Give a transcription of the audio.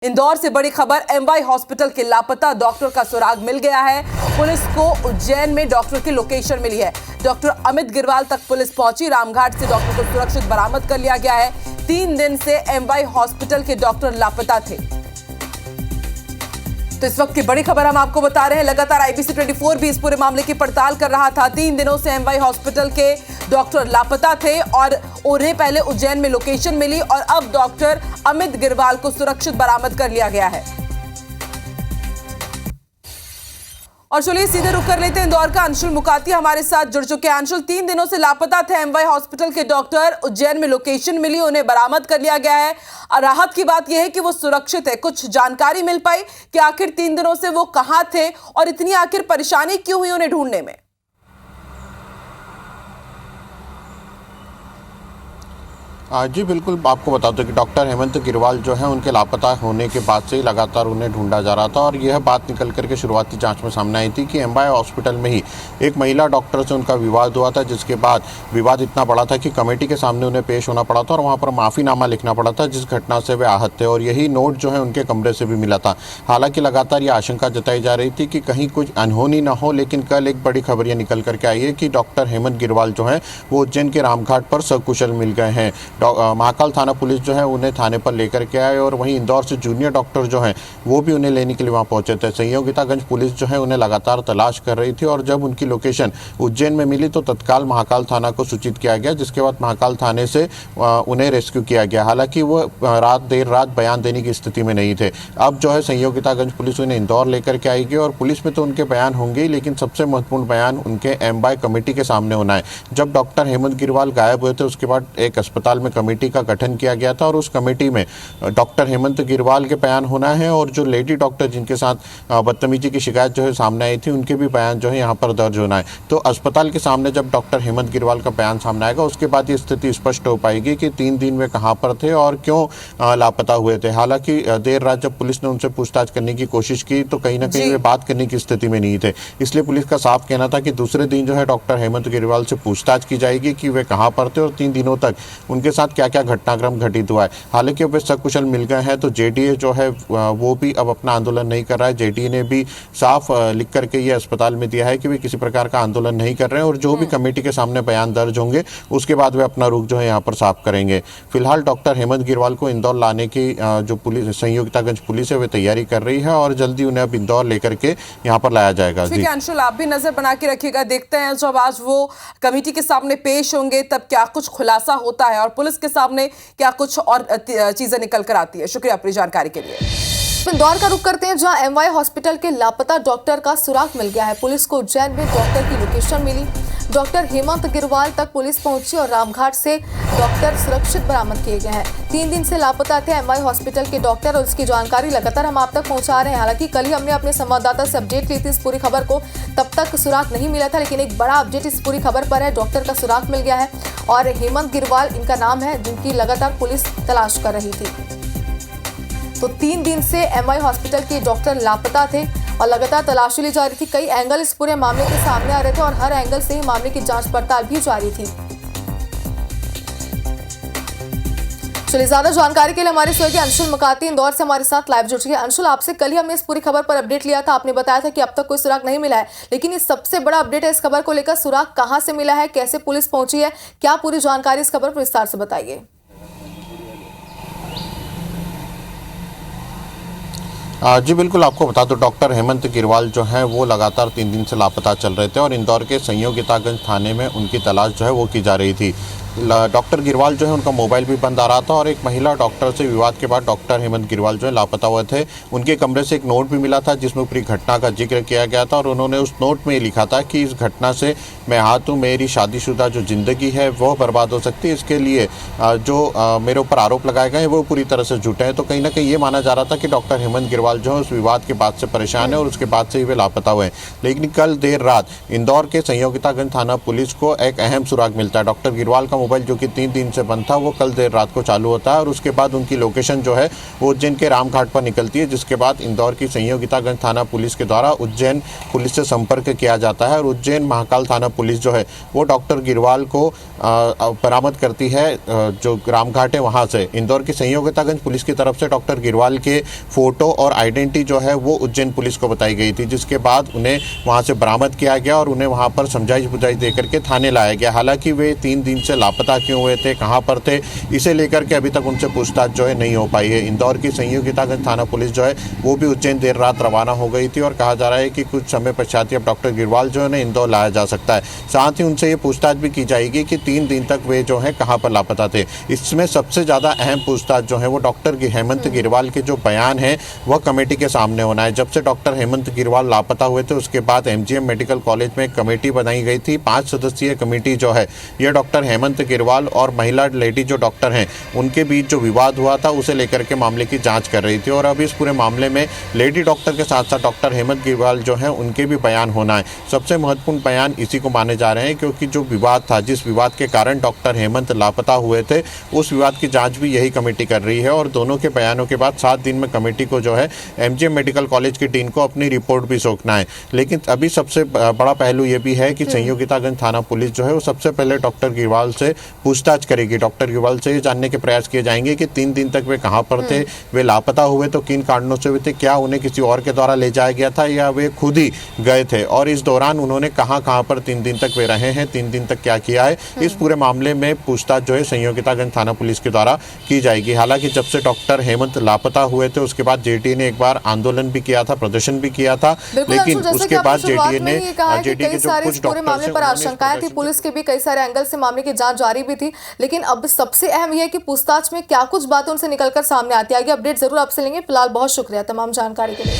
इंदौर से बड़ी खबर, एमवाई हॉस्पिटल के लापता डॉक्टर का सुराग मिल गया है। पुलिस को उज्जैन में डॉक्टर की लोकेशन मिली है। डॉक्टर अमित गिरवाल तक पुलिस पहुंची। रामघाट से डॉक्टर को सुरक्षित बरामद कर लिया गया है। 3 दिन से एमवाई हॉस्पिटल के डॉक्टर लापता थे। तो इस वक्त की बड़ी खबर हम आपको बता रहे हैं। लगातार आईबीसी 24 भी इस पूरे मामले की पड़ताल कर रहा था। 3 दिनों से एमवाई हॉस्पिटल के डॉक्टर लापता थे और उन्हें पहले उज्जैन में लोकेशन मिली और अब डॉक्टर अमित गिरवाल को सुरक्षित बरामद कर लिया गया है। और चलिए सीधे रुक कर लेते हैं इंदौर का। अंशुल मुकाती हमारे साथ जुड़ चुके हैं। अंशुल, 3 दिनों से लापता थे एमवाई हॉस्पिटल के डॉक्टर। उज्जैन में लोकेशन मिली, उन्हें बरामद कर लिया गया है। राहत की बात यह है कि वो सुरक्षित है। कुछ जानकारी मिल पाई कि आखिर 3 दिनों से वो कहां थे और इतनी आखिर परेशानी क्यों हुई उन्हें ढूंढने में? जी बिल्कुल, आपको बता दूं कि डॉक्टर हेमंत गिरवाल जो है उनके लापता होने के बाद से ही लगातार उन्हें ढूंढा जा रहा था और यह बात निकल करके शुरुआती जांच में सामने आई थी कि एमवाई हॉस्पिटल में ही एक महिला डॉक्टर से उनका विवाद हुआ था, जिसके बाद विवाद इतना बड़ा था कि कमेटी के सामने उन्हें पेश होना पड़ा था और वहाँ पर माफ़ीनामा लिखना पड़ा था, जिस घटना से वे आहत थे। और यही नोट जो है उनके कमरे से भी मिला था। हालांकि लगातार ये आशंका जताई जा रही थी कि कहीं कुछ अनहोनी ना हो, लेकिन कल एक बड़ी खबर ये निकल करके आई है कि डॉक्टर हेमंत गिरवाल जो है वो उज्जैन के रामघाट पर सकुशल मिल गए हैं। महाकाल थाना पुलिस जो है उन्हें थाने पर लेकर के आए और वहीं इंदौर से जूनियर डॉक्टर जो हैं वो भी उन्हें लेने के लिए वहां पहुंचे थे। संयोगितागंज पुलिस जो है उन्हें लगातार तलाश कर रही थी और जब उनकी लोकेशन उज्जैन में मिली तो तत्काल महाकाल थाना को सूचित किया गया, जिसके बाद महाकाल थाने से उन्हें रेस्क्यू किया गया। हालांकि वो देर रात बयान देने की स्थिति में नहीं थे। अब जो है संयोगितागंज पुलिस उन्हें इंदौर लेकर के आएगी और पुलिस में तो उनके बयान होंगे, लेकिन सबसे महत्वपूर्ण बयान उनके एमवाई कमेटी के सामने होना है। जब डॉक्टर हेमंत गिरवाल गायब हुए थे उसके बाद एक अस्पताल में कमेटी का गठन किया गया था और उस कमेटी में डॉक्टर हेमंत गिरवाल के बयान होना है और जो लेडी डॉक्टर जिनके साथ बदतमीजी की शिकायत जो है सामने आई थी उनके भी बयान जो है यहाँ पर दर्ज होना है। तो अस्पताल के सामने जब डॉक्टर हेमंत गिरवाल का बयान सामने आएगा उसके बाद ये स्थिति स्पष्ट हो पाएगी कि 3 दिन में कहाँ पर थे और क्यों लापता हुए थे। हालांकि देर रात जब पुलिस ने उनसे पूछताछ करने की कोशिश की तो कहीं ना कहीं वे बात करने की स्थिति में नहीं थे, इसलिए पुलिस का साफ कहना था कि दूसरे दिन जो है डॉक्टर हेमंत गिरवाल से पूछताछ की जाएगी कि वे कहाँ पर थे और 3 दिनों तक उनके साथ क्या क्या घटनाक्रम घटित हुआ है। हालांकि वे सकुशल मिल गए हैं तो जेडीए जो है वो भी अब अपना आंदोलन नहीं कर रहा है। जेडीए ने भी साफ लिख करके ये अस्पताल में दिया है कि वे किसी प्रकार का आंदोलन नहीं कर रहे हैं और जो भी कमेटी के सामने बयान दर्ज होंगे उसके बाद वे अपना रुख जो है यहाँ पर साफ करेंगे। फिलहाल डॉक्टर हेमंत गिरवाल को इंदौर लाने की जो पुलिस संयोगितागंज पुलिस है वे तैयारी कर रही है और जल्दी उन्हें अब इंदौर लेकर के यहाँ पर लाया जाएगा। ठीक है अंशुल, आप भी नजर बना के रखिएगा। देखते हैं जब आज वो कमेटी के सामने पेश होंगे तब क्या कुछ खुलासा होता है और पुलिस के सामने क्या कुछ और चीजें निकल कर आती है। शुक्रिया अपनी जानकारी के लिए। इंदौर का रुख करते हैं जहां एमवाई हॉस्पिटल के लापता डॉक्टर का सुराग मिल गया है। पुलिस को उज्जैन में डॉक्टर की लोकेशन मिली। डॉक्टर हेमंत गिरवाल तक पुलिस पहुंची और रामघाट से डॉक्टर सुरक्षित बरामद किए गए हैं। 3 दिन से लापता थे एमवाई हॉस्पिटल के डॉक्टर और उसकी जानकारी लगातार हम आप तक पहुंचा रहे हैं। हालांकि कल ही हमने अपने संवाददाता से अपडेट ली थी इस पूरी खबर को, तब तक सुराग नहीं मिला था, लेकिन एक बड़ा अपडेट इस पूरी खबर पर है। डॉक्टर का सुराग मिल गया है और हेमंत गिरवाल इनका नाम है, जिनकी लगातार पुलिस तलाश कर रही थी। तो 3 दिन से एमवाई हॉस्पिटल के डॉक्टर लापता थे और लगातार तलाशी ली जा रही थी। कई एंगल इस पूरे मामले के सामने आ रहे थे और हर एंगल से ही मामले की जांच पड़ताल भी जारी थी। चलिए, ज्यादा जानकारी के लिए हमारे सहयोगी अंशुल मुकाती इंदौर से हमारे साथ लाइव जुड़ चुके हैं। अंशुल, आपसे कल ही हमने इस पूरी खबर पर अपडेट लिया था। आपने बताया था कि अब तक कोई सुराग नहीं मिला है, लेकिन ये सबसे बड़ा अपडेट है इस खबर को लेकर। सुराग कहां से मिला है, कैसे पुलिस पहुंची है, क्या पूरी जानकारी इस खबर पर विस्तार से बताइए। जी बिल्कुल, आपको बता दो डॉक्टर हेमंत गिरवाल जो है वो लगातार 3 दिन से लापता चल रहे थे और इंदौर के संयोगितागंज थाने में उनकी तलाश जो है वो की जा रही थी। डॉक्टर गिरवाल जो है उनका मोबाइल भी बंद आ रहा था और एक महिला डॉक्टर से विवाद के बाद डॉक्टर हेमंत गिरवाल जो है लापता हुए थे। उनके कमरे से एक नोट भी मिला था जिसमें पूरी घटना का जिक्र किया गया था और उन्होंने उस नोट में ये लिखा था कि इस घटना से मैं आहत हूँ, मेरी शादीशुदा जो ज़िंदगी है वो बर्बाद हो सकती है, इसके लिए जो मेरे ऊपर आरोप लगाए गए हैं वो पूरी तरह से झूठे हैं। तो कहीं ना कहीं ये माना जा रहा था कि डॉक्टर हेमंत गिरवाल जो है उस विवाद के बाद से परेशान है और उसके बाद से ही वे लापता हुए हैं। लेकिन कल देर रात इंदौर के संयोगितागंज थाना पुलिस को एक अहम सुराग मिलता है। डॉक्टर गिरवाल का मोबाइल जो कि 3 दिन से बंद था वो कल देर रात को चालू होता है और उसके बाद उनकी लोकेशन जो है वो उज्जैन के रामघाट पर निकलती है, जिसके बाद इंदौर की संयोगितागंज थाना पुलिस के द्वारा उज्जैन पुलिस से संपर्क किया जाता है और उज्जैन महाकाल थाना पुलिस जो है वो डॉक्टर गिरवाल को बरामद करती है। जो रामघाट है वहाँ से इंदौर की संयोगितागंज पुलिस की तरफ से डॉक्टर गिरवाल के फोटो और आइडेंटिटी जो है वो उज्जैन पुलिस को बताई गई थी, जिसके बाद उन्हें वहाँ से बरामद किया गया और उन्हें वहाँ पर समझाइश बुझाइश दे करके थाने लाया गया। हालांकि वे 3 दिन से लापता क्यों हुए थे, कहाँ पर थे, इसे लेकर के अभी तक उनसे पूछताछ जो है नहीं हो पाई है। इंदौर की संयोगितागंज थाना पुलिस जो है वो भी उज्जैन देर रात रवाना हो गई थी और कहा जा रहा है कि कुछ समय पश्चात अब डॉक्टर गिरवाल जो है इंदौर लाया जा सकता है। साथ ही उनसे ये पूछताछ भी की जाएगी कि 3 दिन तक वे जो है कहाँ पर लापता थे। इसमें सबसे ज़्यादा अहम पूछताछ जो है वो डॉक्टर हेमंत गिरवाल के जो बयान है वह कमेटी के सामने होना है। जब से डॉक्टर हेमंत गिरवाल लापता हुए थे उसके बाद एमजीएम मेडिकल कॉलेज में एक कमेटी बनाई गई थी। 5 सदस्यीय कमेटी जो है ये डॉक्टर हेमंत गिरवाल और महिला लेडी जो डॉक्टर हैं उनके बीच जो विवाद हुआ था उसे लेकर के मामले की जांच कर रही थी और अब इस पूरे मामले में लेडी डॉक्टर के साथ साथ डॉक्टर हेमंत गिरवाल जो है उनके भी बयान होना है। सबसे महत्वपूर्ण बयान इसी को माने जा रहे हैं क्योंकि जो विवाद था, जिस विवाद के कारण डॉक्टर हेमंत लापता हुए थे, उस विवाद की जांच भी यही कमेटी कर रही है और दोनों के बयानों के बाद 7 दिन में कमेटी को जो है एमजीएम मेडिकल कॉलेज की टीम को अपनी रिपोर्ट भी सौंपना है। लेकिन अभी सबसे बड़ा पहलू ये भी है कि संयोगितागंज थाना पुलिस जो है वो सबसे पहले डॉक्टर गिरवाल से पूछताछ करेगी। डॉक्टर गिरवाल से ये जानने के प्रयास किए जाएंगे कि 3 दिन तक वे कहाँ पर थे, वे लापता हुए तो किन कारणों से हुए थे, क्या उन्हें किसी और के द्वारा ले जाया गया था या वे खुद ही गए थे और इस दौरान उन्होंने कहाँ पर 3 दिन तक वे रहे हैं, 3 दिन तक क्या किया है। इस पूरे मामले में पूछताछ जो है संयोगितागंज थाना पुलिस के द्वारा की जाएगी। हालांकि जब से डॉक्टर हेमंत लापता हुए थे उसके बाद जेटीए ने एक बार आंदोलन भी किया था, प्रदर्शन भी किया था, लेकिन उसके बाद जेटीए ने कई सारे पूरे मामले पर आशंकाएं थी, पुलिस के भी कई सारे एंगल से मामले की जांच जारी भी थी, लेकिन अब सबसे अहम यह है कि पूछताछ में क्या कुछ बातें उनसे निकलकर सामने आती आएगी। अपडेट जरूर आपसे लेंगे। फिलहाल बहुत शुक्रिया तमाम जानकारी के लिए।